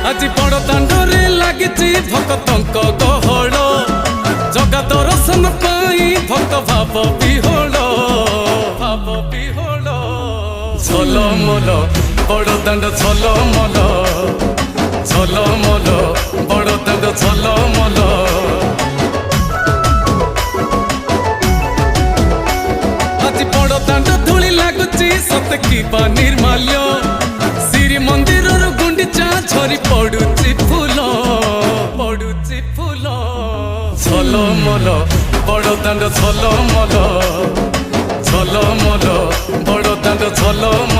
आज बड़ दांडरे लागिची भक्तंक गहळ जगा दर्शन पाई भक्त भाव विहोल झलमल बड़ दांड झलमल झलमल बड़ दांड झलमल आज बड़ दांड धूली लागुची सत कि निर्माल्य श्री मंदिर गुंडीचा झरी पड़ुची फूल झलमल बड़ दांड झलमल झलमल बड़ दांड झलमल।